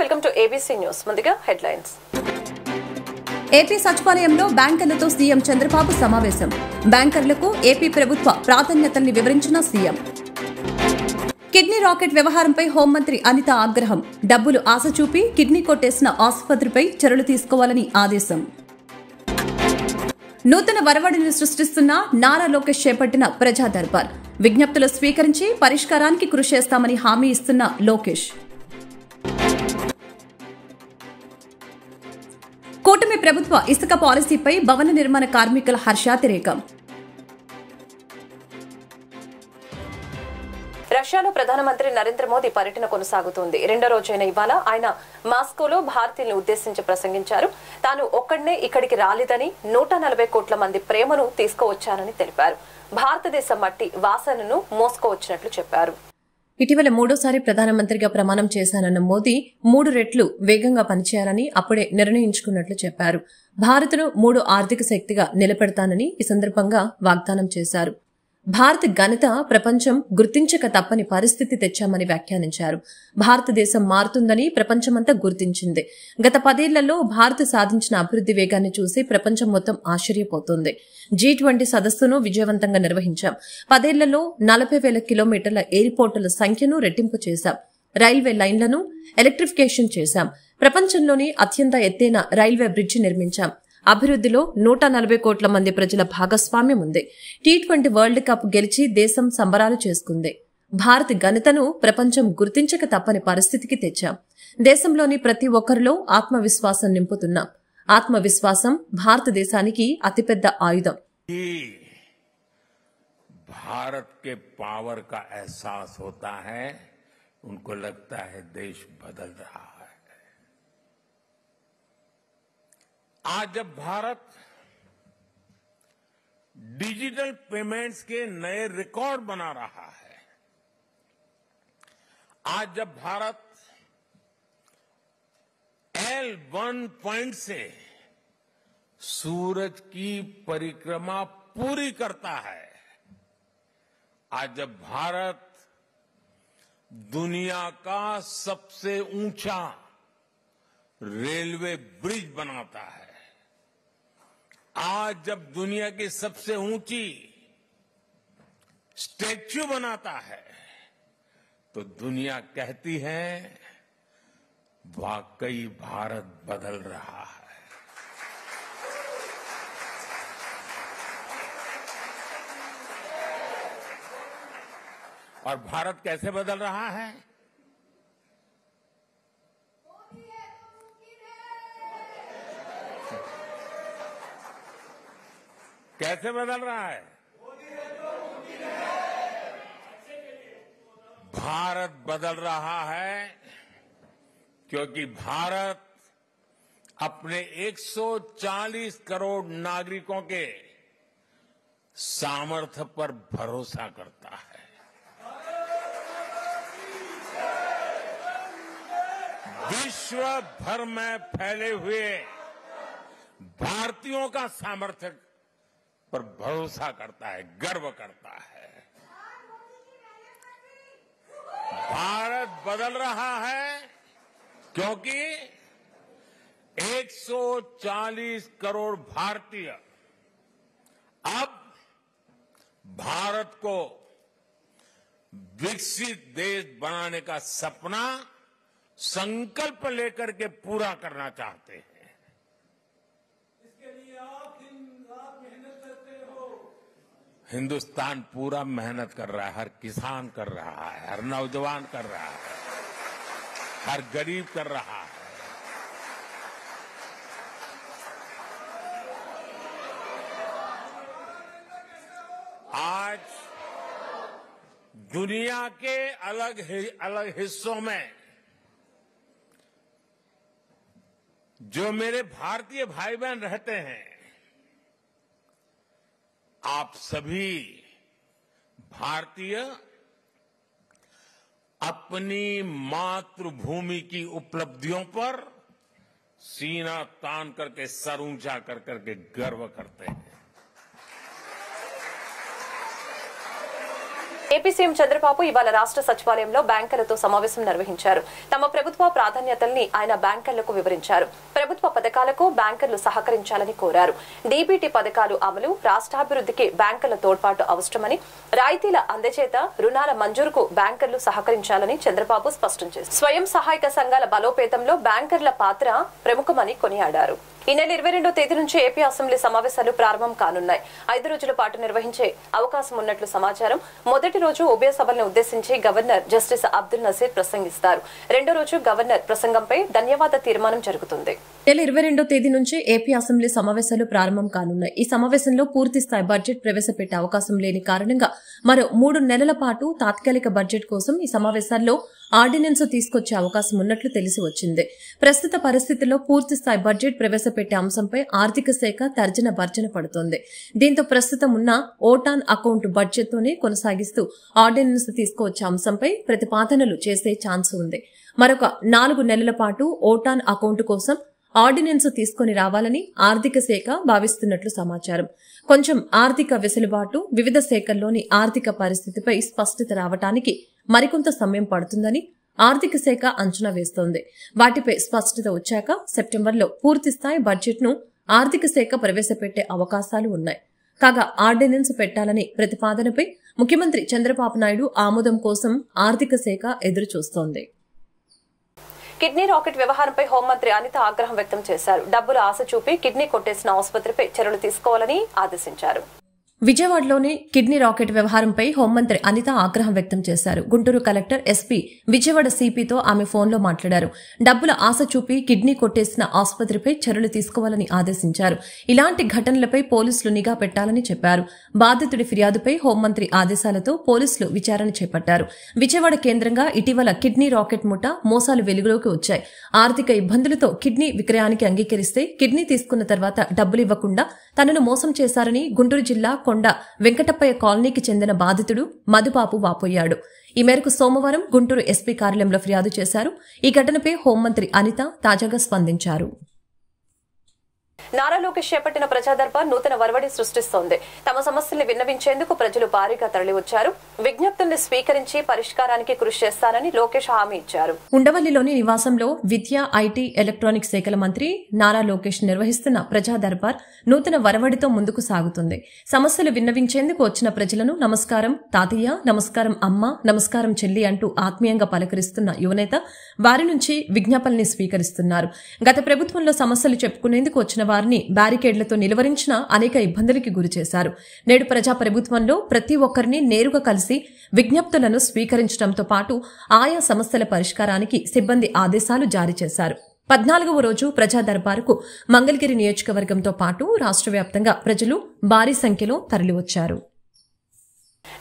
Welcome to ABC news. ముందుగా headlines. AP సచివాలయంలో బ్యాంకర్లతో CM Chandrababu సమావేశం. బ్యాంకర్లకు ఏపీ ప్రభుత్వ ప్రాధాన్యతల్ని వివరించిన సీఎం. కిడ్నీ రాకెట్ వ్యవహారంపై హోంమంత్రి అనిత ఆగ్రహం. డబ్బులు ఆశ చూపి కిడ్నీ కొట్టేసిన ఆసుపత్రిపై చర్యలు తీసుకోవాలని ఆదేశం. నూతన వరవడిని సృష్టిస్తున్న నారా లోకేష్ చేపట్టిన ప్రజా దర్బార్. విజ్ఞప్తులు స్వీకరించి పరిష్కారానికి కృషి చేస్తామని హామీ ఇస్తున్న లోకేష్. కూటమి ప్రభుత్వ ఇసుక పాలసీపై భవన నిర్మాణ కార్మికుల హర్షాతిరేకం. రష్యాలో ప్రధానమంత్రి నరేంద్ర మోదీ పర్యటన కొనసాగుతోంది. రెండో రోజైన ఇవాళ ఆయన మాస్కోలో భారతీయులను ఉద్దేశించి ప్రసంగించారు. తాను ఒక్కడనే ఇక్కడికి రాలేదని 140 కోట్ల మంది ప్రేమను తీసుకువచ్చానని తెలిపారు. భారతదేశ మట్టి వాసనను మోసుకోవచ్చినట్లు చెప్పారు. ఇటీవల మూడోసారి ప్రధానమంత్రిగా ప్రమాణం చేశానన్న మోదీ 3 రెట్లు వేగంగా పనిచేయాలని అప్పుడే నిర్ణయించుకున్నట్లు చెప్పారు. భారత్ను 3 ఆర్థిక శక్తిగా నిలబెడతానని ఈ సందర్భంగా వాగ్దానం చేశారు. భారత్ ఘనత ప్రపంచం గుర్తించక తప్పని పరిస్థితి తెచ్చామని వ్యాఖ్యానించారు. భారతదేశం మారుతుందని ప్రపంచమంతా గుర్తించింది. గత 10 ఏళ్లలో భారత్ సాధించిన అభివృద్ది వేగాన్ని చూసి ప్రపంచం మొత్తం ఆశ్చర్యపోతోంది. G20 సదస్సును విజయవంతంగా నిర్వహించాం. 10 ఏళ్లలో 40,000 కిలోమీటర్ల ఎయిర్పోర్టుల సంఖ్యను రెట్టింపు చేశాం. రైల్వే లైన్లను ఎలక్ట్రిఫికేషన్ చేశాం. ప్రపంచంలోని అత్యంత ఎత్తైన రైల్వే బ్రిడ్జి నిర్మించాం. అభివృద్దిలో 140 కోట్ల మంది ప్రజల భాగస్వామ్యం ఉంది. T20 వరల్డ్ కప్ గెలిచి దేశం సంబరాలు చేసుకుంది. భారత్ ఘనతను ప్రపంచం గుర్తించక తప్పని పరిస్థితికి తెచ్చాం. దేశంలోని ప్రతి ఒక్కరిలో ఆత్మవిశ్వాసం నింపుతున్నాం. ఆత్మవిశ్వాసం భారతదేశానికి అతిపెద్ద ఆయుధం. भारत के पावर का एहसास होता है, उनको लगता है देश बदल रहा है। आज जब भारत डिजिटल पेमेंट्स के नए रिकॉर्ड बना रहा है, आज जब भारत L1 पॉइंट से सूरज की परिक्रमा पूरी करता है, आज जब भारत दुनिया का सबसे ऊंचा रेलवे ब्रिज बनाता है, आज जब दुनिया की सबसे ऊंची स्टैच्यू बनाता है, तो दुनिया कहती है वाकई भारत बदल रहा है। और भारत कैसे बदल रहा है? कैसे बदल रहा है? भारत बदल रहा है क्योंकि भारत अपने 140 करोड़ नागरिकों के सामर्थ्य पर भरोसा करता है। विश्व भर में फैले हुए भारतीयों का सामर्थ्य पर भरोसा करता है, गर्व करता है। भारत बदल रहा है क्योंकि 140 करोड़ भारतीय अब भारत को विकसित देश बनाने का सपना संकल्प लेकर के पूरा करना चाहते हैं। हिंदुस्तान पूरा मेहनत कर रहा है, हर किसान कर रहा है, हर नौजवान कर रहा है, हर गरीब कर रहा है। आज दुनिया के अलग अलग हिस्सों में जो मेरे भारतीय भाई बहन रहते हैं, आप सभी भारतीय अपनी मातृभूमि की उपलब्धियों पर सीना तान करके सर ऊंचा कर करके गर्व करते हैं। ఏపీ సీఎం చంద్రబాబు ఇవాళ రాష్ట్ర సచివాలయంలో బ్యాంకర్లతో సమావేశం నిర్వహించారు. తమ ప్రభుత్వ ప్రాధాన్యతల్ని ఆయన బ్యాంకర్లకు వివరించారు. ప్రభుత్వ పథకాలకు బ్యాంకర్లు సహకరించాలని కోరారు. డీబీటీ పథకాలు అమలు, రాష్ట్రాభివృద్ధికి బ్యాంకర్ల తోడ్పాటు అవసరమని, రాయితీల అందజేత, రుణాల మంజూరుకు బ్యాంకర్లు సహకరించాలని చంద్రబాబు స్పష్టం చేశారు. స్వయం సహాయక సంఘాల బలోపేతంలో బ్యాంకర్ల పాత్ర ప్రముఖమని కొనియాడారు. ఈ నెల 22వ తేదీ నుంచి ఏపీ అసెంబ్లీ సమావేశాలు ప్రారంభం కానున్నాయి. 5 రోజుల పాటు నిర్వహించే అవకాశం ఉన్నట్లు సమాచారం. మొదటి రోజు ఉభయ సభలను ఉద్దేశించి గవర్నర్ జస్టిస్ అబ్దుల్ నజీర్ ప్రసంగిస్తారు. రెండో రోజు గవర్నర్ ప్రసంగంపై ధన్యవాద తీర్మానం జరుగుతుంది. నెల 22వ తేదీ నుంచి ఏపీ అసెంబ్లీ సమావేశాలు ప్రారంభం కానున్నాయి. ఈ సమావేశంలో పూర్తిస్థాయి బడ్జెట్ ప్రవేశపెట్టే అవకాశం లేని కారణంగా మరో 3 నెలల పాటు తాత్కాలిక బడ్జెట్ కోసం ఈ సమావేశాల్లో ఆర్డినెన్స్ తీసుకొచ్చే అవకాశం ఉన్నట్లు తెలిసి వచ్చింది. ప్రస్తుత పరిస్థితుల్లో పూర్తిస్థాయి బడ్జెట్ ప్రవేశపెట్టే అంశంపై ఆర్థిక శాఖ తర్జన భర్జన పడుతోంది. దీంతో ప్రస్తుతం ఉన్న ఓటాన్ అకౌంట్ బడ్జెట్ తోనే కొనసాగిస్తూ ఆర్డినెన్స్ తీసుకువచ్చే అంశంపై ప్రతిపాదనలు చేసే ఛాన్స్ ఉంది. మరొక 4 నెలల పాటు ఓటాన్ అకౌంట్ కోసం ఆర్డినెన్స్ తీసుకుని రావాలని ఆర్థిక శాఖ భావిస్తున్నట్లు సమాచారం. కొంచెం ఆర్థిక వెసులుబాటు, వివిధ శాఖల్లోని ఆర్థిక పరిస్థితిపై స్పష్టత రావడానికి మరికొంత సమయం పడుతుందని ఆర్థిక శాఖ అంచనా వేస్తోంది. వాటిపై స్పష్టత వచ్చాక సెప్టెంబర్లో పూర్తిస్థాయి బడ్జెట్ను ఆర్థిక శాఖ ప్రవేశపెట్టే అవకాశాలు ఉన్నాయి. కాగా ఆర్డినెన్స్ పెట్టాలని ప్రతిపాదనపై ముఖ్యమంత్రి చంద్రబాబు నాయుడు ఆమోదం కోసం ఆర్థిక శాఖ ఎదురుచూస్తోంది. కిడ్నీ రాకెట్ వ్యవహారంపై హోంమంత్రి అనిత ఆగ్రహం వ్యక్తం చేశారు. డబ్బులు ఆశ చూపి కిడ్నీ కొట్టేసిన ఆసుపత్రిపై చర్యలు తీసుకోవాలని ఆదేశించారు. విజయవాడలోని కిడ్నీ రాకెట్ వ్యవహారంపై హోంమంత్రి అనిత ఆగ్రహం వ్యక్తం చేశారు. గుంటూరు కలెక్టర్ ఎస్పీ విజయవాడ సిపితో ఆమె ఫోన్లో మాట్లాడారు. డబ్బుల ఆశ చూపి కిడ్నీ కొట్టేసిన ఆసుపత్రిపై చర్యలు తీసుకోవాలని ఆదేశించారు. ఇలాంటి ఘటనలపై పోలీసులు నిఘా పెట్టాలని చెప్పారు. బాధితుడి ఫిర్యాదుపై హోంమంత్రి ఆదేశాలతో పోలీసులు విచారణ చేపట్టారు. విజయవాడ కేంద్రంగా ఇటీవల కిడ్నీ రాకెట్ ముఠా మోసాలు వెలుగులోకి వచ్చాయి. ఆర్థిక ఇబ్బందులతో కిడ్నీ విక్రయానికి అంగీకరిస్తే కిడ్నీ తీసుకున్న తర్వాత డబ్బులు ఇవ్వకుండా తనను మోసం చేశారని గుంటూరు జిల్లా కొండ వెంకటప్పయ్య కాలనీకి చెందిన బాధితుడు మధుబాబు వాపోయాడు. ఈ మేరకు సోమవారం గుంటూరు ఎస్పీ కార్యాలయంలో ఫిర్యాదు చేశారు. ఈ ఘటనపై హోంమంత్రి అనిత తాజాగా స్పందించారు. నారా లోకేష్ చేపట్టిన ప్రజా దర్బార్ నూతన వరవడి సృష్టిస్తోంది. తమ సమస్యల్ని విన్నవించేందుకు ప్రజలు భారీగా తరలివచ్చారు. విజ్ఞప్తుల్ని స్వీకరించి పరిష్కారానికి కృషి చేస్తారని లోకేష్ హామీ ఇచ్చారు. ఉండవల్లిలోని నివాసంలో విద్య, ఐటీ, ఎలక్ట్రానిక్స్ శాఖల మంత్రి నారా లోకేష్ నిర్వహిస్తున్న ప్రజా దర్బార్ నూతన వరవడితో ముందుకు సాగుతుంది. సమస్యలు విన్నవించేందుకు వచ్చిన ప్రజలను నమస్కారం తాతయ్య, నమస్కారం అమ్మ, నమస్కారం చెల్లి అంటూ ఆత్మీయంగా పలకరిస్తున్న యువనేత వారి నుంచి విజ్ఞాపనల్ని స్వీకరిస్తున్నారు. గత ప్రభుత్వంలో సమస్యలు చెప్పుకునేందుకు వచ్చిన వారిని బ్యారికేడ్లతో నిలువరించిన అనేక ఇబ్బందులకి గురిచేశారు. నేడు ప్రజా ప్రభుత్వంలో ప్రతి ఒక్కరిని నేరుగా కలిసి విజ్ఞప్తులను స్వీకరించడంతో పాటు ఆయా సమస్యల పరిష్కారానికి సిబ్బంది ఆదేశాలు జారీ చేశారు. 14వ రోజు ప్రజా దర్బారుకు మంగళగిరి నియోజకవర్గంతో పాటు రాష్ట్ర వ్యాప్తంగా ప్రజలు భారీ సంఖ్యలో తరలివచ్చారు.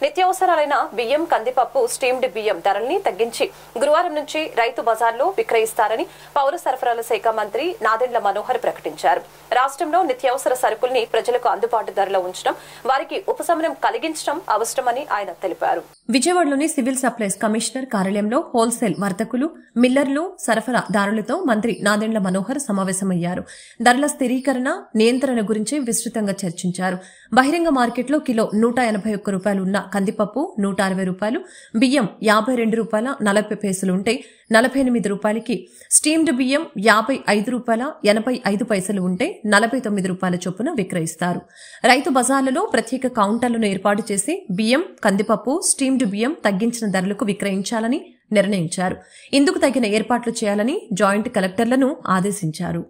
నిత్యావసరాలైన బియ్యం, కందిపప్పు, స్టీమ్డ్ బియ్యం ధరల్ని తగ్గించి గురువారం నుంచి రైతు బజార్లో విక్రయిస్తారని పౌర సరఫరాల శాఖ మంత్రి నాదెండ్ల మనోహర్ ప్రకటించారు. రాష్ట్రంలో నిత్యావసర సరుకుల్ని ప్రజలకు అందుబాటు ధరలో ఉంచడం, వారికి ఉపశమనం కలిగించడం అవసరమని ఆయన తెలిపారు. విజయవాడలోని సివిల్ సప్లైస్ కమిషనర్ కార్యాలయంలో హోల్సేల్ వర్తకులు, మిల్లర్లు, సరఫరాదారులతో మంత్రి నాదెండ్ల మనోహర్ సమావేశమయ్యారు. ధరల స్థిరీకరణ, నియంత్రణ గురించి విస్తృతంగా చర్చించారు. బహిరంగ మార్కెట్లో కిలో 181 రూపాయలు ఉన్న కందిపప్పు 160 రూపాయలు, బియ్యం 52 రూపాయల 40 పైసలు ఉంటే 48 రూపాయలకి, స్టీమ్డ్ బియ్యం 55 రూపాయల 85 పైసలు ఉంటే 49 రూపాయల చొప్పున విక్రయిస్తారు. రైతు బజార్లలో ప్రత్యేక కౌంటర్లను ఏర్పాటు చేసి బియ్యం, కందిపప్పు, స్టీమ్డ్ బియ్యం తగ్గించిన ధరలకు విక్రయించాలని నిర్ణయించారు. ఇందుకు తగిన ఏర్పాట్లు చేయాలని జాయింట్ కలెక్టర్లను ఆదేశించారు.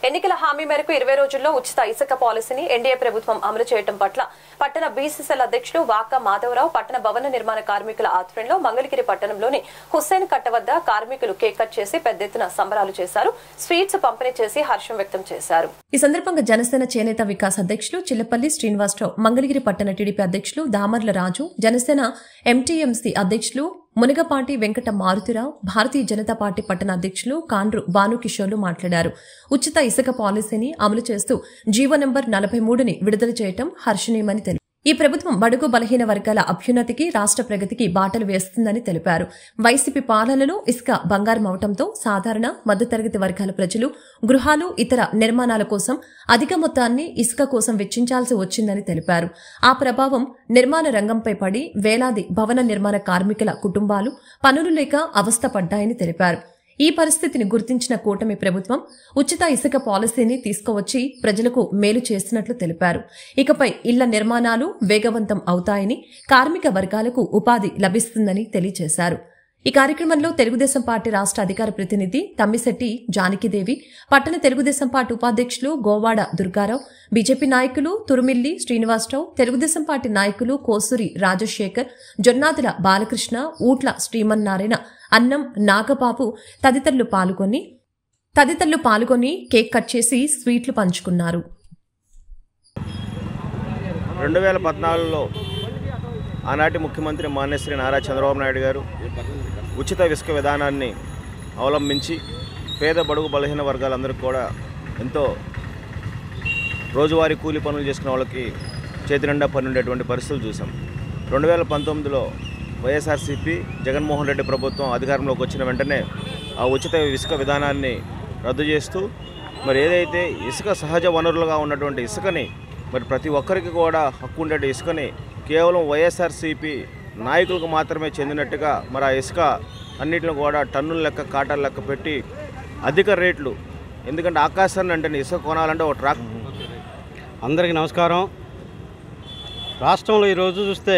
ఎన్నికల హామీ మేరకు 20 రోజుల్లో ఉచిత ఇసుక పాలసీని ఎన్డీఏ ప్రభుత్వం అమలు చేయడం పట్ల పట్టణ బీసీసీఎల్ అధ్యక్షులు వాకా మాధవరావు పట్టణ భవన నిర్మాణ కార్మికుల ఆధ్వర్యంలో మంగళగిరి పట్టణంలోని హుస్సేన్ కట్ట వద్ద కార్మికులు కేక్ కట్ చేసి పెద్ద ఎత్తున సంబరాలు చేశారు. స్వీట్స్ పంపిణీ చేసి హర్షం వ్యక్తం చేశారు. ఈ సందర్భంగా జనసేన చేనేత వికాస్ అధ్యక్షులు చిల్లపల్లి శ్రీనివాసరావు, మంగళగిరి పట్టణ టీడీపీ అధ్యక్షులు దామర్ల రాజు, జనసేన ఎంటీఎంసీ అధ్యక్షులు మునగపాటి వెంకట మారుతిరావు, భారతీయ జనతా పార్టీ పట్టణ అధ్యక్షులు కాండ్రు భానుకిషోర్లు మాట్లాడారు. ఉచిత ఇసుక పాలసీని అమలు చేస్తూ జీవో నంబర్ 43ని విడుదల చేయడం హర్షణీయమని తెలిపారు. ఈ ప్రభుత్వం బడుగు బలహీన వర్గాల అభ్యున్నతికి రాష్ట్ర ప్రగతికి బాటలు వేస్తుందని తెలిపారు. వైసీపీ పాలనలో ఇసుక బంగారం అవటంతో సాధారణ మధ్యతరగతి వర్గాల ప్రజలు గృహాలు ఇతర నిర్మాణాల కోసం అధిక మొత్తాన్ని ఇసుక కోసం వెచ్చించాల్సి వచ్చిందని తెలిపారు. ఆ ప్రభావం నిర్మాణ రంగంపై పడి వేలాది భవన నిర్మాణ కార్మికుల కుటుంబాలు పనులు లేక అవస్థపడ్డాయని తెలిపారు. ఈ పరిస్థితిని గుర్తించిన కూటమి ప్రభుత్వం ఉచిత ఇసుక పాలసీని తీసుకువచ్చి ప్రజలకు మేలు చేస్తున్నట్లు తెలిపారు. ఇకపై ఇళ్ల నిర్మాణాలు వేగవంతం అవుతాయని, కార్మిక వర్గాలకు ఉపాధి లభిస్తుందని తెలియజేశారు. ఈ కార్యక్రమంలో తెలుగుదేశం పార్టీ రాష్ట్ర అధికార ప్రతినిధి తమ్మిశెట్టి జానకిదేవి, పట్టణ తెలుగుదేశం పార్టీ ఉపాధ్యక్షులు గోవాడ దుర్గారావు, బీజేపీ నాయకులు తురుమిల్లి శ్రీనివాసరావు, తెలుగుదేశం పార్టీ నాయకులు కోసూరి రాజశేఖర్, జొన్నాదుల బాలకృష్ణ, ఊట్ల శ్రీమన్నారాయణ, అన్నం నాగబాబు తదితరులు పాల్గొని కేక్ కట్ చేసి స్వీట్లు పంచుకున్నారు. 2014లో ఆనాటి ముఖ్యమంత్రి మాన్యశ్రీ నారా చంద్రబాబు నాయుడు గారు ఉచిత ఇసుక విధానాన్ని అవలంబించి పేద బడుగు బలహీన వర్గాలందరికీ కూడా ఎంతో రోజువారీ కూలీ పనులు చేసుకునే వాళ్ళకి చేతి నిండా పనుండేటువంటి పరిస్థితులు చూసాం. 2019లో వైఎస్ఆర్సీపీ జగన్మోహన్ రెడ్డి ప్రభుత్వం అధికారంలోకి వచ్చిన వెంటనే ఆ ఉచిత ఇసుక విధానాన్ని రద్దు చేస్తూ మరి ఏదైతే ఇసుక సహజ వనరులుగా ఉన్నటువంటి ఇసుకని మరి ప్రతి ఒక్కరికి కూడా హక్కు ఉండే ఇసుకని కేవలం వైఎస్ఆర్సీపీ నాయకులకు మాత్రమే చెందినట్టుగా మరి ఆ ఇసుక అన్నిటిని కూడా టన్నుల లెక్క కాటాల లెక్క పెట్టి అధిక రేట్లు, ఎందుకంటే ఆకాశాన్ని అంటే ఇసుక కొనాలంటే ఒక ట్రాక్. అందరికీ నమస్కారం. రాష్ట్రంలో ఈరోజు చూస్తే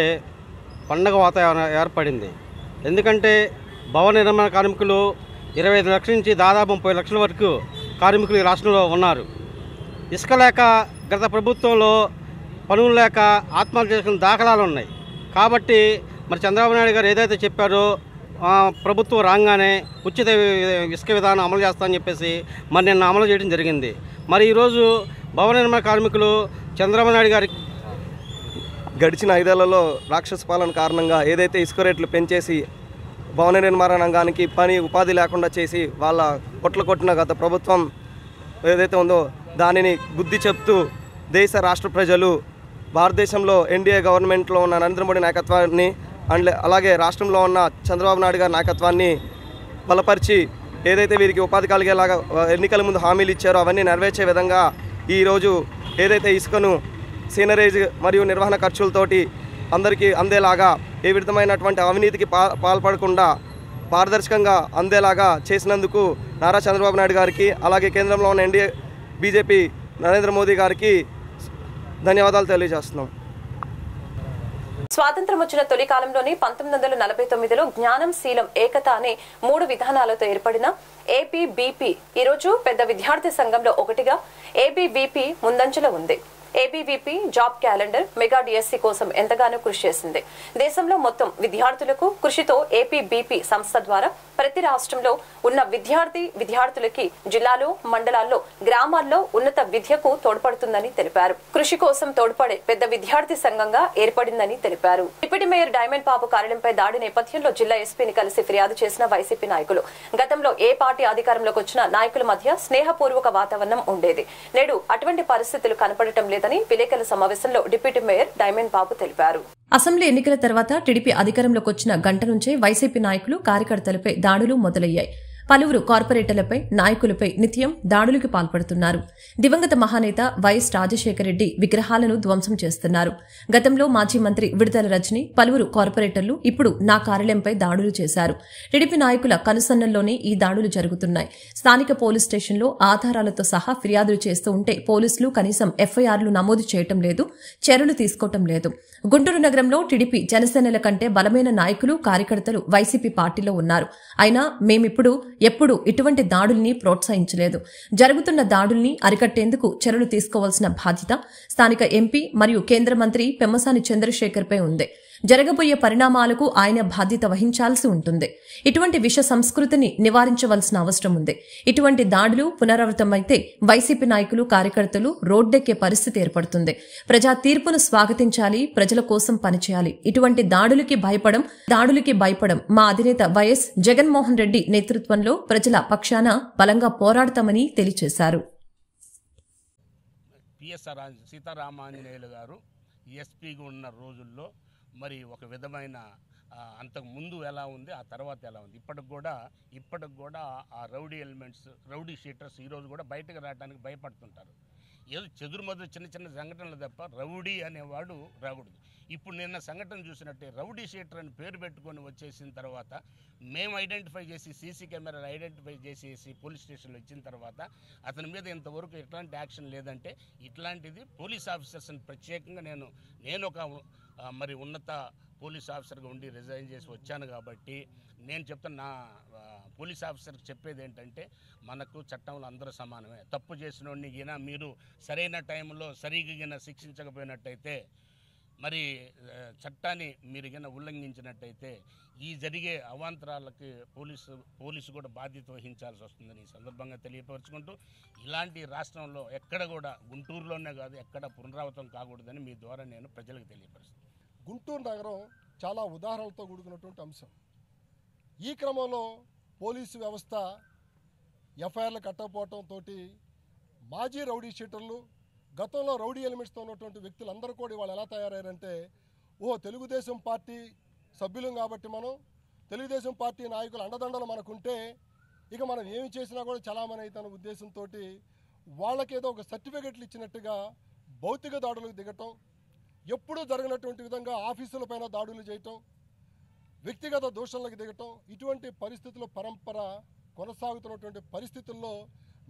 పండగ వాతావరణం ఏర్పడింది. ఎందుకంటే భవన నిర్మాణ కార్మికులు 25 లక్షల నుంచి దాదాపు 30 లక్షల వరకు కార్మికులు ఈ రాష్ట్రంలో ఉన్నారు. ఇసుక లేక గత ప్రభుత్వంలో పనులు లేక ఆత్మహత్య చేసుకున్న దాఖలాలు ఉన్నాయి. కాబట్టి మరి చంద్రబాబు నాయుడు గారు ఏదైతే చెప్పారో ప్రభుత్వం రాగానే ఉచిత ఇసుక విధానం అమలు చేస్తామని చెప్పేసి మరి నిన్న అమలు చేయడం జరిగింది. మరి ఈరోజు భవన నిర్మాణ కార్మికులు చంద్రబాబు నాయుడు గారికి గడిచిన 5 ఏళ్లలో రాక్షస పాలన కారణంగా ఏదైతే ఇసుక రేట్లు పెంచేసి భవన నిర్మాణ రంగానికి ఉపాధి లేకుండా చేసి వాళ్ళ కొట్టిన గత ప్రభుత్వం ఏదైతే ఉందో దానిని బుద్ధి చెప్తూ దేశ రాష్ట్ర ప్రజలు భారతదేశంలో ఎన్డీఏ గవర్నమెంట్లో ఉన్న నరేంద్ర మోడీ నాయకత్వాన్ని అలాగే రాష్ట్రంలో ఉన్న చంద్రబాబు నాయుడు గారి నాయకత్వాన్ని బలపరిచి ఏదైతే వీరికి ఉపాధి కలిగేలాగా ఎన్నికల ముందు హామీలు ఇచ్చారో అవన్నీ నెరవేర్చే విధంగా ఈరోజు ఏదైతే ఇసుకను సీనరేజ్ మరియు నిర్వహణ ఖర్చులతోటి అందరికీ అందేలాగా ఏ విధమైనటువంటి అవినీతికి పాల్పడకుండా పారదర్శకంగా అందేలాగా చేసినందుకు నారా చంద్రబాబు నాయుడు గారికి అలాగే కేంద్రంలో ఉన్న ఎన్డీఏ బీజేపీ నరేంద్ర మోదీ గారికి ధన్యవాదాలు తెలియజేస్తున్నాం. స్వాతంత్ర్యం వచ్చిన తొలి కాలంలోని 1949లో జ్ఞానం, శీలం, ఏకత అనే 3 విధానాలతో ఏర్పడిన ఏబీవీపీ ఈరోజు పెద్ద విద్యార్థి సంఘంలో ఒకటిగా ఏబీవీపీ ముందంజలో ఉంది. ABVP job calendar mega DSC కోసం ఎంతగానో కృషి చేసింది. దేశంలో మొత్తం విద్యార్థులకు కృషితో ఏపీబీపీ సంస్థ ద్వారా ప్రతి రాష్ట్రంలో ఉన్న విద్యార్థులకి జిల్లాలో, మండలాల్లో, గ్రామాల్లో ఉన్నత విద్యకు తోడ్పడుతుందని తెలిపారు. కృషి కోసం తోడ్పడే పెద్ద విద్యార్థి సంఘంగా ఏర్పడిందని తెలిపారు. డిప్యూటీ మేయర్ డైమండ్ బాబు కార్యాలయంపై దాడి నేపథ్యంలో జిల్లా ఎస్పీని కలిసి ఫిర్యాదు చేసిన వైసీపీ నాయకులు. గతంలో ఏ పార్టీ అధికారంలోకి వచ్చినా నాయకుల మధ్య స్నేహపూర్వక వాతావరణం ఉండేది. నేడు అటువంటి పరిస్థితులు కనపడటం లేదని విలేకరుల సమావేశంలో డిప్యూటీ మేయర్ డైమండ్ బాబు తెలిపారు. అసెంబ్లీ ఎన్నికల తర్వాత టీడీపీ అధికారంలోకి వచ్చిన గంట నుంచే వైసీపీ నాయకులు, కార్యకర్తలపై దాడులు మొదలయ్యాయి. పలువురు కార్పొరేటర్లపై, నాయకులపై నిత్యం దాడులకు పాల్పడుతున్నారు. దివంగత మహానేత వైఎస్ రాజశేఖర రెడ్డి విగ్రహాలను ధ్వంసం చేస్తున్నారు. గతంలో మాజీ మంత్రి విడుదల రజని, పలువురు కార్పొరేటర్లు ఇప్పుడు నా కార్యాలయంపై దాడులు చేశారు. టీడీపీ నాయకుల కనుసన్నల్లోనే ఈ దాడులు జరుగుతున్నాయి. స్థానిక పోలీస్ స్టేషన్లో ఆధారాలతో సహా ఫిర్యాదులు చేస్తూ ఉంటే పోలీసులు కనీసం ఎఫ్ఐఆర్లు నమోదు చేయటం లేదు, చర్యలు తీసుకోవటం లేదు. గుంటూరు నగరంలో టీడీపీ, జనసేనల కంటే బలమైన నాయకులు, కార్యకర్తలు వైసీపీ పార్టీలో ఉన్నారు. అయినా మేమిప్పుడు ఎప్పుడూ ఇటువంటి దాడుల్ని ప్రోత్సహించలేదు. జరుగుతున్న దాడుల్ని అరికట్టేందుకు చర్యలు తీసుకోవాల్సిన బాధ్యత స్థానిక ఎంపీ మరియు కేంద్ర మంత్రి పెమ్మసాని చంద్రశేఖర్పై ఉంది. జరగబోయే పరిణామాలకు ఆయన బాధ్యత వహించాల్సి ఉంటుంది. ఇటువంటి విష సంస్కృతిని నివారించవలసిన అవసరం ఉంది. ఇటువంటి దాడులు పునరావృతమైతే వైసీపీ నాయకులు, కార్యకర్తలు రోడ్డెక్కే పరిస్థితి ఏర్పడుతుంది. ప్రజా తీర్పును స్వాగతించాలి, ప్రజల కోసం పనిచేయాలి. ఇటువంటి దాడులకి భయపడం మా అధినేత వైఎస్ జగన్మోహన్ రెడ్డి నేతృత్వంలో ప్రజల పక్షాన బలంగా పోరాడతామని తెలియజేశారు. సీతారామాంజనేయులు గారు ఎస్పీగా ఉన్న రోజుల్లో మరి ఒక విధమైన అంతకు ముందు ఎలా ఉంది, ఆ తర్వాత ఎలా ఉంది, ఇప్పటికి కూడా ఆ రౌడీ ఎలిమెంట్స్, రౌడీ షీటర్స్ ఈరోజు కూడా బయటకు రావడానికి భయపడుతుంటారు. ఏదో చెదురుమదురు చిన్న చిన్న సంఘటనలు తప్ప రౌడీ అనేవాడు రాకూడదు. ఇప్పుడు నిన్న సంఘటన చూసినట్టే రౌడీ షీటర్ అని పేరు పెట్టుకొని వచ్చేసిన తర్వాత మేము ఐడెంటిఫై చేసి సీసీ కెమెరాలు ఐడెంటిఫై చేసేసి పోలీస్ స్టేషన్లో ఇచ్చిన తర్వాత అతని మీద ఇంతవరకు ఎట్లాంటి యాక్షన్ లేదంటే ఇట్లాంటిది పోలీస్ ఆఫీసర్స్ని ప్రత్యేకంగా నేను ఒక మరి ఉన్నత పోలీస్ ఆఫీసర్గా ఉండి రిజైన్ చేసి వచ్చాను కాబట్టి నేను చెప్తాను, నా పోలీస్ ఆఫీసర్కి చెప్పేది ఏంటంటే మనకు చట్టంలో అందరూ సమానమే. తప్పు చేసినోడిని గిన మీరు సరైన టైంలో సరిగ్గా శిక్షించకపోయినట్టయితే, మరి చట్టాన్ని మీరు గిన ఉల్లంఘించినట్టయితే ఈ జరిగే అవాంతరాలకి పోలీసు కూడా బాధ్యత వహించాల్సి వస్తుందని ఈ సందర్భంగా తెలియపరుచుకుంటూ, ఇలాంటి రాష్ట్రంలో ఎక్కడ కూడా గుంటూరులోనే కాదు ఎక్కడ పునరావృతం కాకూడదని మీ ద్వారా నేను ప్రజలకు తెలియపరుస్తాను. గుంటూరు నగరం చాలా ఉదాహరణలతో కూడుకున్నటువంటి అంశం. ఈ క్రమంలో పోలీసు వ్యవస్థ ఎఫ్ఐఆర్లు కట్టకపోవడంతో మాజీ రౌడీ షీటర్లు, గతంలో రౌడీ ఎలిమెంట్స్తో ఉన్నటువంటి వ్యక్తులందరూ కూడా వాళ్ళు ఎలా తయారయ్యారంటే, తెలుగుదేశం పార్టీ సభ్యులం కాబట్టి మనం తెలుగుదేశం పార్టీ నాయకుల అండదండలు మనకుంటే ఇక మనం ఏమి చేసినా కూడా చలామణి అవుతున్న ఉద్దేశంతో వాళ్ళకేదో ఒక సర్టిఫికెట్లు ఇచ్చినట్టుగా భౌతిక దాడులకు దిగటం, ఎప్పుడూ జరగనటువంటి విధంగా ఆఫీసులపైన దాడులు చేయటం, వ్యక్తిగత దూషణలకు దిగటం, ఇటువంటి పరిస్థితుల పరంపర కొనసాగుతున్నటువంటి పరిస్థితుల్లో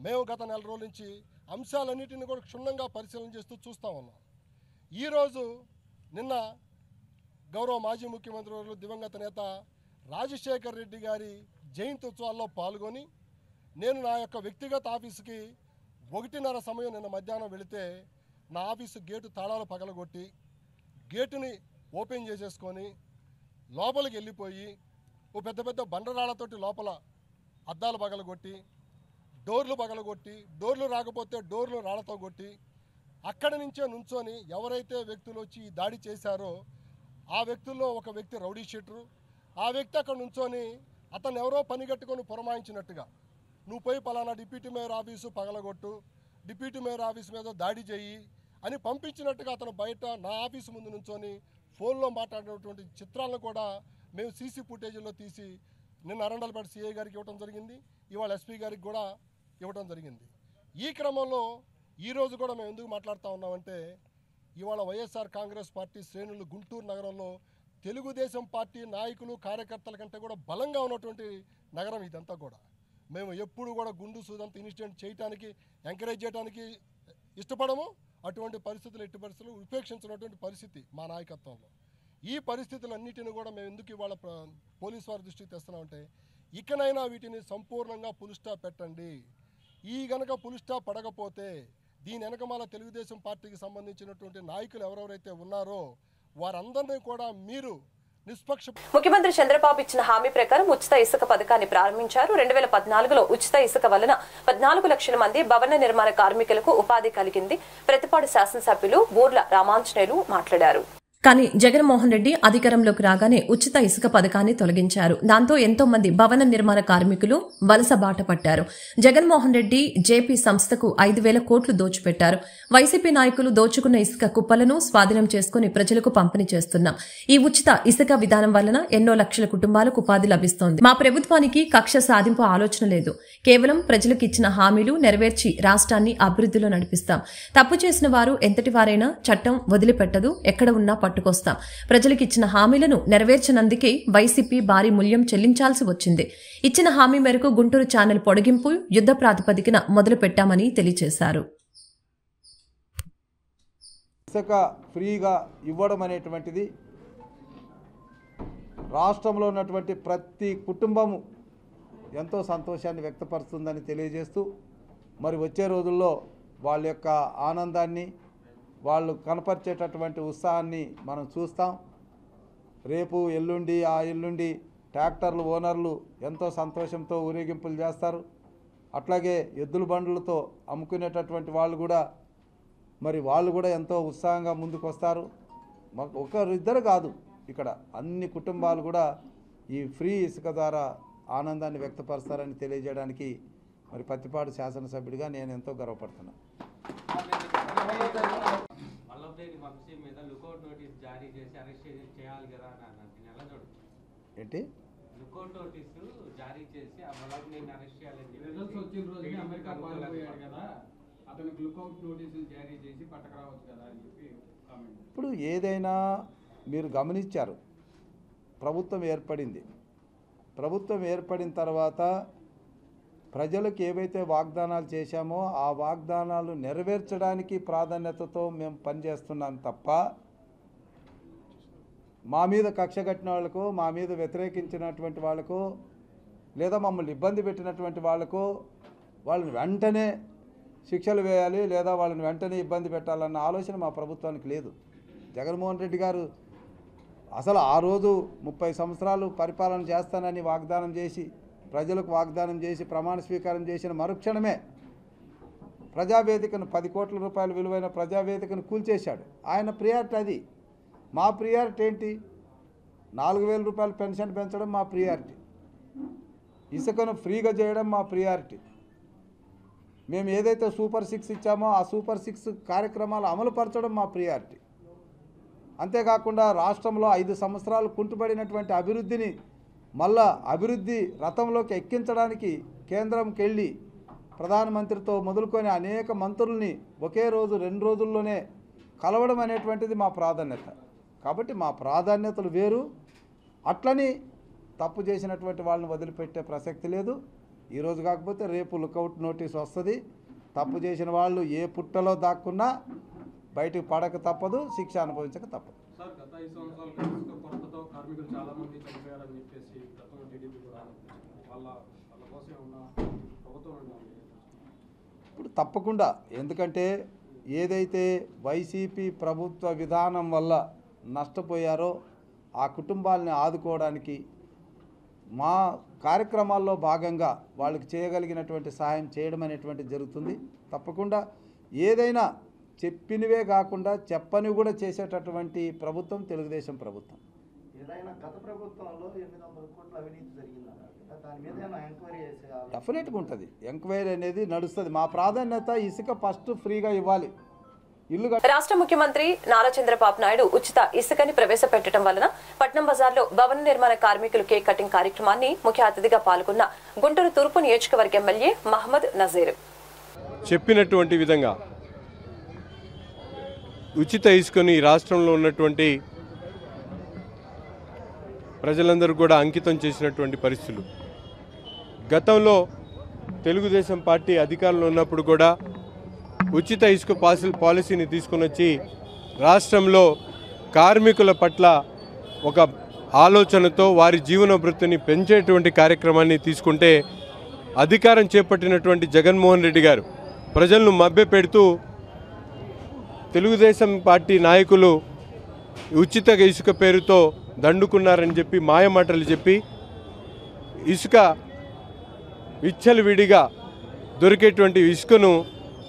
మేము గత నెల రోజుల నుంచి అంశాలన్నింటినీ కూడా క్షుణ్ణంగా పరిశీలన చేస్తూ చూస్తూ ఉన్నాం. ఈరోజు నిన్న గౌరవ మాజీ ముఖ్యమంత్రి వర్యులు దివంగత నేత రాజశేఖర్ రెడ్డి గారి జయంతి ఉత్సవాల్లో పాల్గొని నేను నా యొక్క వ్యక్తిగత ఆఫీసుకి 1:30 సమయం నిన్న మధ్యాహ్నం వెళితే నా ఆఫీసు గేటు తాళాలు పగలగొట్టి గేటుని ఓపెన్ చేసేసుకొని లోపలికి వెళ్ళిపోయి పెద్ద పెద్ద బండరాళ్లతోటి లోపల అద్దాలు పగలగొట్టి డోర్లు రాకపోతే డోర్లు రాళ్లతో కొట్టి అక్కడి నుంచే నుంచొని ఎవరైతే వ్యక్తులు వచ్చి ఈ దాడి చేశారో ఆ వ్యక్తుల్లో ఒక వ్యక్తి రౌడీ షీటరు, ఆ వ్యక్తి అక్కడ నుంచొని అతను ఎవరో పని కట్టుకొని పురమాయించినట్టుగా నువ్వు పోయి పలానా డిప్యూటీ మేయర్ ఆఫీసు పగలగొట్టు, డిప్యూటీ మేయర్ ఆఫీసు మీద దాడి చేయి అని పంపించినట్టుగా అతను బయట నా ఆఫీసు ముందు నుంచొని ఫోన్లో మాట్లాడినటువంటి చిత్రాలను కూడా మేము సీసీ ఫుటేజీలో తీసి నిన్న అరండల్పేట సిఐ గారికి ఇవ్వడం జరిగింది, ఇవాళ ఎస్పీ గారికి కూడా ఇవ్వడం జరిగింది. ఈ క్రమంలో ఈరోజు కూడా మేము ఎందుకు మాట్లాడుతూ ఉన్నామంటే, ఇవాళ వైఎస్ఆర్ కాంగ్రెస్ పార్టీ శ్రేణులు గుంటూరు నగరంలో తెలుగుదేశం పార్టీ నాయకులు కార్యకర్తల కంటే కూడా బలంగా ఉన్నటువంటి నగరం ఇదంతా కూడా. మేము ఎప్పుడు కూడా గుండు సూదంత ఇన్సిడెంట్ చేయడానికి ఎంకరేజ్ చేయడానికి ఇష్టపడము. అటువంటి పరిస్థితులు ఎట్టి పరిస్థితులు ఉపేక్షించినటువంటి పరిస్థితి మా నాయకత్వంలో. ఈ పరిస్థితులన్నిటిని కూడా మేము ఎందుకు ఇవాళ పోలీసు వారి దృష్టికి తెస్తున్నామంటే, ఇకనైనా వీటిని సంపూర్ణంగా పుల్ స్టాప్ పెట్టండి. ఈ గనక పుల్ స్టాప్ పడకపోతే దీని వెనకమాల తెలుగుదేశం పార్టీకి సంబంధించినటువంటి నాయకులు ఎవరెవరైతే ఉన్నారో వారందరినీ కూడా మీరు ముఖ్యమంత్రి చంద్రబాబు ఇచ్చిన హామీ ప్రకారం ఉచిత ఇసుక పథకాన్ని ప్రారంభించారు. 2014లో ఉచిత ఇసుక వలన 14 లక్షల మంది భవన నిర్మాణ కార్మికులకు ఉపాధి కలిగింది. ప్రతిపాడు శాసనసభ్యులు బూర్ల రామాంజనేయులు మాట్లాడారు. కానీ జగన్మోహన్ రెడ్డి అధికారంలోకి రాగానే ఉచిత ఇసుక పథకాన్ని తొలగించారు. దాంతో ఎంతో మంది భవన నిర్మాణ కార్మికులు వలస బాట పట్టారు. జగన్మోహన్ రెడ్డి జేపీ సంస్థకు 5,000 కోట్లు దోచిపెట్టారు. వైసీపీ నాయకులు దోచుకున్న ఇసుక కుప్పలను స్వాధీనం చేసుకుని ప్రజలకు పంపిణీ చేస్తున్నాం. ఈ ఉచిత ఇసుక విధానం వలన ఎన్నో లక్షల కుటుంబాలకు ఉపాధి లభిస్తోంది. మా ప్రభుత్వానికి కక్ష సాధింపు ఆలోచన లేదు. కేవలం ప్రజలకు ఇచ్చిన హామీలు నెరవేర్చి రాష్ట్రాన్ని అభివృద్ధిలో నడిపిస్తాం. తప్పు చేసిన వారు ఎంతటి వారైనా చట్టం వదిలిపెట్టదు. ఎక్కడ ఉన్నా పట్టుకొస్తాం. ప్రజలకు ఇచ్చిన హామీలను నెరవేర్చినందుకే వైసీపీ భారీ మూల్యం చెల్లించాల్సి వచ్చింది. ఇచ్చిన హామీ మేరకు గుంటూరు ఛానల్ పొడిగింపు యుద్ధ ప్రాతిపదికన మొదలు పెట్టామని తెలియజేశారు. ఇసుక ఫ్రీగా ఇవ్వడం అనేటువంటిది రాష్ట్రంలో ఉన్నటువంటి ప్రతి కుటుంబము ఎంతో సంతోషాన్ని వ్యక్తపరుస్తుందని తెలియజేస్తూ, మరి వచ్చే రోజుల్లో వాళ్ళ యొక్క ఆనందాన్ని, వాళ్ళు కనపరిచేటటువంటి ఉత్సాహాన్ని మనం చూస్తాం. రేపు ఎల్లుండి ట్రాక్టర్లు ఓనర్లు ఎంతో సంతోషంతో ఊరేగింపులు చేస్తారు. అట్లాగే ఎద్దుల బండ్లతో అమ్ముకునేటటువంటి వాళ్ళు కూడా ఎంతో ఉత్సాహంగా ముందుకు వస్తారు. ఒకరిద్దరు కాదు, ఇక్కడ అన్ని కుటుంబాలు కూడా ఈ ఫ్రీ ఇసుక ద్వారా ఆనందాన్ని వ్యక్తపరుస్తారని తెలియజేయడానికి మరి పత్తిపాడు శాసనసభ్యుడిగా నేను ఎంతో గర్వపడుతున్నాను. బాబులేని వంశీ మీద లుకౌట్ నోటీస్ జారీ చేసి అరెస్ట్ చేయాలి కదా అని ఎలా చూడచ్చు? ఏంటి లుకౌట్ నోటీస్ జారీ చేసి ఆ బాబులేని అరెస్ట్ చేయాలని రిజల్ట్స్ వచ్చిన రోజునే అమెరికా పారిపోయాడు కదా, అతనికి లుకౌట్ నోటీసులు జారీ చేసి పట్టకరావచ్చు కదా అని చెప్పి కామెంట్. ఇప్పుడు ఏదైనా మీరు గమనించారు, ప్రభుత్వం ఏర్పడింది. ప్రభుత్వం ఏర్పడిన తర్వాత ప్రజలకు ఏవైతే వాగ్దానాలు చేశామో ఆ వాగ్దానాలు నెరవేర్చడానికి ప్రాధాన్యతతో మేము పనిచేస్తున్నాం తప్ప మా మీద కక్ష కట్టిన వాళ్ళకు, మా మీద వ్యతిరేకించినటువంటి వాళ్ళకు, లేదా మమ్మల్ని ఇబ్బంది పెట్టినటువంటి వాళ్ళకు వాళ్ళని వెంటనే శిక్షలు వేయాలి లేదా వాళ్ళని వెంటనే ఇబ్బంది పెట్టాలన్న ఆలోచన మా ప్రభుత్వానికి లేదు. జగన్మోహన్ రెడ్డి గారు అసలు ఆ రోజు 30 సంవత్సరాలు పరిపాలన చేస్తానని వాగ్దానం చేసి, ప్రజలకు వాగ్దానం చేసి ప్రమాణ స్వీకారం చేసిన మరుక్షణమే ప్రజావేదికను 10 కోట్ల రూపాయల విలువైన ప్రజావేదికను కూల్చేశాడు. ఆయన ప్రియారిటీ అది. మా ప్రియారిటీ ఏంటి? 4,000 రూపాయల పెన్షన్ పెంచడం మా ప్రియారిటీ, ఇసుకను ఫ్రీగా చేయడం మా ప్రియారిటీ. మేము ఏదైతే సూపర్ 6 ఇచ్చామో ఆ సూపర్ 6 కార్యక్రమాలు అమలుపరచడం మా ప్రియారిటీ. అంతేకాకుండా రాష్ట్రంలో 5 సంవత్సరాలు కుంటుపడినటువంటి అభివృద్ధిని మళ్ళా అభివృద్ధి రథంలోకి ఎక్కించడానికి కేంద్రంకి వెళ్ళి ప్రధానమంత్రితో మొదలుకొని అనేక మంత్రుల్ని ఒకే రోజు 2 రోజుల్లోనే కలవడం అనేటువంటిది మా ప్రాధాన్యత. కాబట్టి మా ప్రాధాన్యతలు వేరు. అట్లని తప్పు చేసినటువంటి వాళ్ళని వదిలిపెట్టే ప్రసక్తి లేదు. ఈరోజు కాకపోతే రేపు లుకౌట్ నోటీస్ వస్తుంది. తప్పు చేసిన వాళ్ళు ఏ పుట్టలో దాక్కున్నా బయటకు పడక తప్పదు, శిక్ష అనుభవించక తప్పదు. సార్, గత 5 సంవత్సరాలు ఇసుక కొరతతో కార్మికులు చాలా మంది చనిపోయారని చెప్పేసి గతంలో టీడీపీ కూడా వాళ్ళ కోసం ఉన్న ప్రభుత్వం ఇప్పుడు తప్పకుండా, ఎందుకంటే ఏదైతే వైసీపీ ప్రభుత్వ విధానం వల్ల నష్టపోయారో ఆ కుటుంబాలని ఆదుకోవడానికి మా కార్యక్రమాల్లో భాగంగా వాళ్ళకి చేయగలిగినటువంటి సహాయం చేయడం అనేటువంటిది జరుగుతుంది. తప్పకుండా ఏదైనా చెప్పినవే కాకుండా చెప్పని కూడా చేసేటటువంటి ప్రభుత్వం తెలుగుదేశం ప్రభుత్వం. ఏదైనా గత ప్రభుత్వంలో 800 కోట్ల అవినీతి జరిగిందన్నారు, దాని మీద ఎంక్వైరీ చేసేయాలి. డెఫినెట్గా ఉంటుంది, ఎంక్వైరీ అనేది నడుస్తుంది. మా ప్రాధాన్యత ఇసుక ఫస్ట్ ఫ్రీగా ఇవ్వాలి. రాష్ట్ర ముఖ్యమంత్రి నారా చంద్రబాబు నాయుడు ఉచిత ఇసుకని ప్రవేశపెట్టడం వలన పట్నం బజార్లో భవన నిర్మాణ కార్మికులు కేక్ కటింగ్ కార్యక్రమాన్ని ముఖ్య అతిథిగా పాల్గొన్న గుంటూరు తూర్పు నియోజకవర్గ ఎమ్మెల్యే మహమ్మద్ నజీర్ చెప్పినటువంటి విధంగా ఉచిత ఇసుకని రాష్ట్రంలో ఉన్నటువంటి ప్రజలందరూ కూడా అంకితం చేసినటువంటి పరిస్థితులు. గతంలో తెలుగుదేశం పార్టీ అధికారంలో ఉన్నప్పుడు కూడా ఉచిత ఇసుక పాలసీని తీసుకుని వచ్చి రాష్ట్రంలో కార్మికుల పట్ల ఒక ఆలోచనతో వారి జీవన వృత్తిని పెంచేటువంటి కార్యక్రమాన్ని తీసుకుంటే అధికారం చేపట్టినటువంటి జగన్మోహన్ రెడ్డి గారు ప్రజలను మభ్యపెడుతూ తెలుగుదేశం పార్టీ నాయకులు ఉచిత ఇసుక పేరుతో దండుకున్నారని చెప్పి మాయమాటలు చెప్పి ఇసుక విచ్చలవిడిగా దొరికేటువంటి ఇసుకను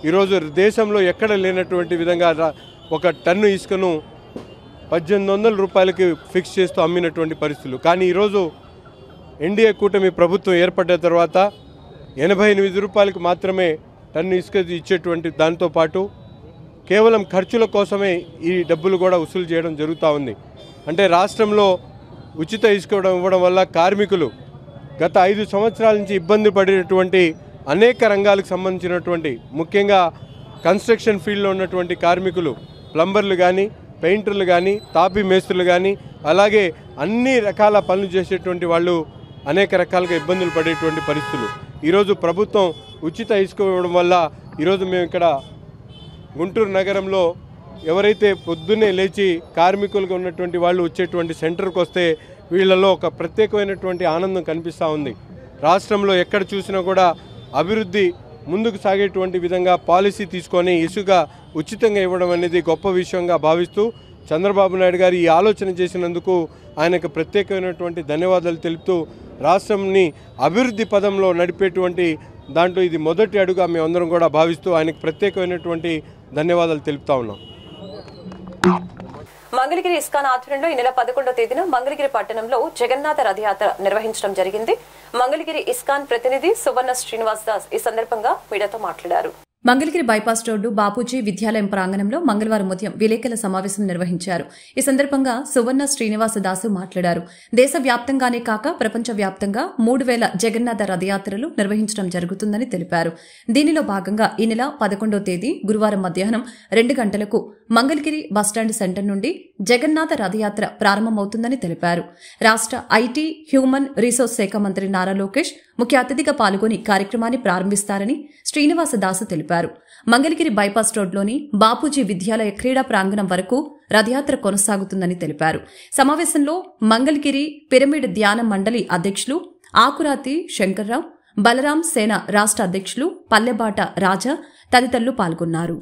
ఈరోజు దేశంలో ఎక్కడ లేనటువంటి విధంగా ఒక టన్ను ఇసుకను 1800 రూపాయలకి ఫిక్స్ చేస్తూ అమ్మినటువంటి పరిస్థితులు. కానీ ఈరోజు ఎన్డీఏ కూటమి ప్రభుత్వం ఏర్పడ్డ తర్వాత 88 రూపాయలకు మాత్రమే టన్ను ఇసుక ఇచ్చేటువంటి దాంతోపాటు కేవలం ఖర్చుల కోసమే ఈ డబ్బులు కూడా వసూలు చేయడం జరుగుతూ ఉంది. అంటే రాష్ట్రంలో ఉచిత ఇసుక ఇవ్వడం వల్ల కార్మికులు గత 5 సంవత్సరాల నుంచి ఇబ్బంది పడినటువంటి అనేక రంగాలకు సంబంధించినటువంటి ముఖ్యంగా కన్స్ట్రక్షన్ ఫీల్డ్లో ఉన్నటువంటి కార్మికులు, ప్లంబర్లు కానీ, పెయింటర్లు కానీ, తాపీ మేస్త్రులు కానీ, అలాగే అన్ని రకాల పనులు చేసేటువంటి వాళ్ళు అనేక రకాలుగా ఇబ్బందులు పడేటువంటి పరిస్థితులు. ఈరోజు ప్రభుత్వం ఉచిత ఇసుక ఇవ్వడం వల్ల ఈరోజు మేము ఇక్కడ గుంటూరు నగరంలో ఎవరైతే పొద్దున్నే లేచి కార్మికులుగా ఉన్నటువంటి వాళ్ళు వచ్చేటువంటి సెంటర్కి వస్తే వీళ్ళలో ఒక ప్రత్యేకమైనటువంటి ఆనందం కనిపిస్తూ ఉంది. రాష్ట్రంలో ఎక్కడ చూసినా కూడా అభివృద్ధి ముందుకు సాగేటువంటి విధంగా పాలసీ తీసుకొని ఇసుక ఉచితంగా ఇవ్వడం అనేది గొప్ప విషయంగా భావిస్తూ చంద్రబాబు నాయుడు గారు ఈ ఆలోచన చేసినందుకు ఆయనకు ప్రత్యేకమైనటువంటి ధన్యవాదాలు తెలుపుతూ రాష్ట్రంని అభివృద్ధి పదంలో నడిపేటువంటి దాంట్లో ఇది మొదటి అడుగుగా మేమందరం కూడా భావిస్తూ ఆయనకు ప్రత్యేకమైనటువంటి ధన్యవాదాలు తెలుపుతా ఉన్నాం. మంగళగిరి ఇస్కాన్ ఆధ్వర్యంలో ఈ నెల 11వ తేదీన మంగళగిరి పట్టణంలో జగన్నాథ రథయాత్ర నిర్వహించడం జరిగింది. మంగళగిరి ఇస్కాన్ ప్రతినిధి సువర్ణ శ్రీనివాస్ దాస్ ఈ సందర్భంగా మీడియాతో మాట్లాడారు. మంగళగిరి బైపాస్ రోడ్డు బాపూజీ విద్యాలయం ప్రాంగణంలో మంగళవారం ఉదయం విలేకరుల సమావేశం నిర్వహించారు. ఈ సందర్భంగా సువర్ణ శ్రీనివాసదాసు మాట్లాడారు. దేశవ్యాప్తంగానే కాక ప్రపంచవ్యాప్తంగా 3,000 జగన్నాథ రథయాత్రలు నిర్వహించడం జరుగుతుందని తెలిపారు. దీనిలో భాగంగా ఈ నెల 11వ తేదీ గురువారం మధ్యాహ్నం 2 గంటలకు మంగళగిరి బస్టాండ్ సెంటర్ నుండి జగన్నాథ రథయాత్ర ప్రారంభమవుతుందని తెలిపారు. రాష్ట ఐటీ, హ్యూమన్ రిసోర్స్ శాఖ మంత్రి నారా లోకేష్ ముఖ్య అతిథిగా పాల్గొని కార్యక్రమాన్ని ప్రారంభిస్తారని శ్రీనివాసదాసు తెలిపారు. మంగళగిరి బైపాస్ రోడ్లోని బాపూజీ విద్యాలయ క్రీడా ప్రాంగణం వరకు రథయాత్ర కొనసాగుతుందని తెలిపారు. సమావేశంలో మంగళగిరి పిరమిడ్ ధ్యాన మండలి అధ్యక్షులు ఆకురాతి శంకర్రావు, బలరాం సేన రాష్ట్ర అధ్యక్షులు పల్లెబాట రాజా తదితరులు పాల్గొన్నారు.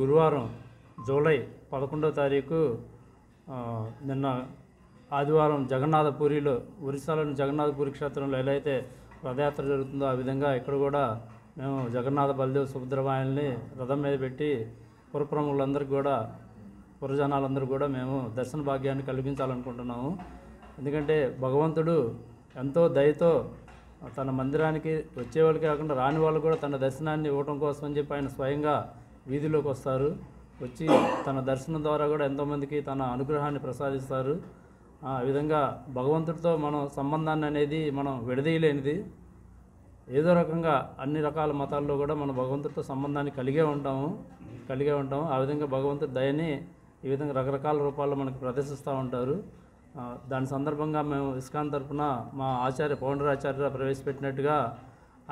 గురువారం జూలై 11వ తారీఖు నిన్న ఆదివారం జగన్నాథపురిలో ఒరిస్సాలోని జగన్నాథపురి క్షేత్రంలో ఎలా అయితే రథయాత్ర జరుగుతుందో ఆ విధంగా ఇక్కడ కూడా మేము జగన్నాథ బలదేవ్ సుభద్రవాయల్ని రథం మీద పెట్టి పురప్రముఖులందరికీ కూడా పురజనాలందరూ కూడా మేము దర్శన భాగ్యాన్ని కల్పించాలనుకుంటున్నాము. ఎందుకంటే భగవంతుడు ఎంతో దయతో తన మందిరానికి వచ్చేవాళ్ళకి కాకుండా రాని వాళ్ళు కూడా తన దర్శనాన్ని ఇవ్వడం కోసం అని చెప్పి ఆయన స్వయంగా వీధిలోకి వస్తారు. వచ్చి తన దర్శనం ద్వారా కూడా ఎంతోమందికి తన అనుగ్రహాన్ని ప్రసాదిస్తారు. ఆ విధంగా భగవంతుడితో మనం సంబంధాన్ని అనేది మనం విడదీయలేనిది. ఏదో రకంగా అన్ని రకాల మతాల్లో కూడా మనం భగవంతుడితో సంబంధాన్ని కలిగే ఉంటాము. ఆ విధంగా భగవంతుడి దయని ఈ విధంగా రకరకాల రూపాల్లో మనకు ప్రదర్శిస్తూ ఉంటారు. దాని సందర్భంగా మేము ఇస్కాన్ తరఫున మా ఆచార్య పౌండరాచార్య ప్రవేశపెట్టినట్టుగా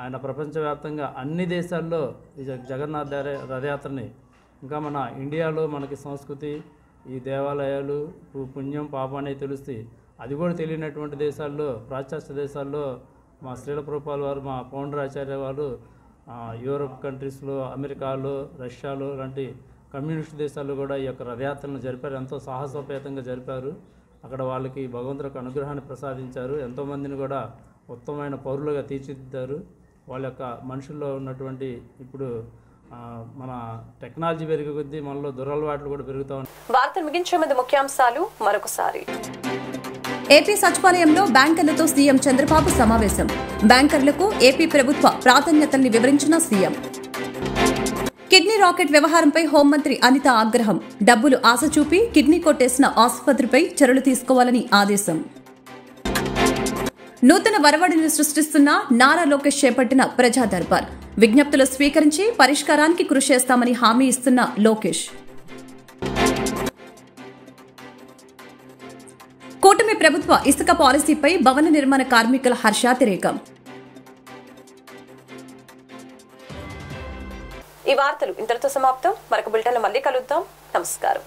ఆయన ప్రపంచవ్యాప్తంగా అన్ని దేశాల్లో ఈ జగన్నాథ రథయాత్రని ఇంకా మన ఇండియాలో మనకి సంస్కృతి, ఈ దేవాలయాలు పుణ్యం పాపం అనేది తెలుస్తాయి. అది కూడా తెలియనటువంటి దేశాల్లో, పాశ్చాత్య దేశాల్లో మా శ్రీల ప్రభుపాల వారు, మా పౌండరాచార్య వారు యూరోప్ కంట్రీస్లో, అమెరికాలో, రష్యాలో లాంటి కమ్యూనిస్ట్ దేశాల్లో కూడా ఈ యొక్క రథయాత్రలను జరిపారు. ఎంతో సాహసోపేతంగా జరిపారు. అక్కడ వాళ్ళకి భగవంతుడికి అనుగ్రహాన్ని ప్రసాదించారు. ఎంతోమందిని కూడా ఉత్తమమైన పౌరులుగా తీర్చిదిద్దారు. వాళ్ళ యొక్క మనుషుల్లో ఉన్నటువంటి ఇప్పుడు మన టెక్నాలజీ పెరిగే కొద్దీ మనలో దురలవాట్లు కూడా పెరుగుతూ ఉన్నాయి. వార్తలు ముగించే ముందు ముఖ్యాంశాలు మరొకసారి. ఏపీ సచివాలయంలో బ్యాంకర్లతో సీఎం చంద్రబాబు సమావేశం. బ్యాంకర్లకు ఏపీ ప్రభుత్వ ప్రాధాన్యతల్ని వివరించిన సీఎం. కిడ్నీ రాకెట్ వ్యవహారంపై హోంమంత్రి అనిత ఆగ్రహం. డబ్బులు ఆశ చూపి కిడ్నీ కొట్టేసిన ఆసుపత్రిపై చర్యలు తీసుకోవాలని ఆదేశం. నూతన వరవడిని సృష్టిస్తున్న నారా లోకేష్ చేపట్టిన ప్రజా దర్బార్. విజ్ఞప్తులు స్వీకరించి పరిష్కారానికి కృషి చేస్తామని హామీ ఇస్తున్న లోకేష్. కూటమి ప్రభుత్వ ఇసుక పాలసీపై భవన నిర్మాణ కార్మికుల హర్షాతిరేకం. ఈ వార్తలు ఇంతటితో సమాప్తం. మరొక బులెటిన్లో మళ్ళీ కలుద్దాం. నమస్కారం.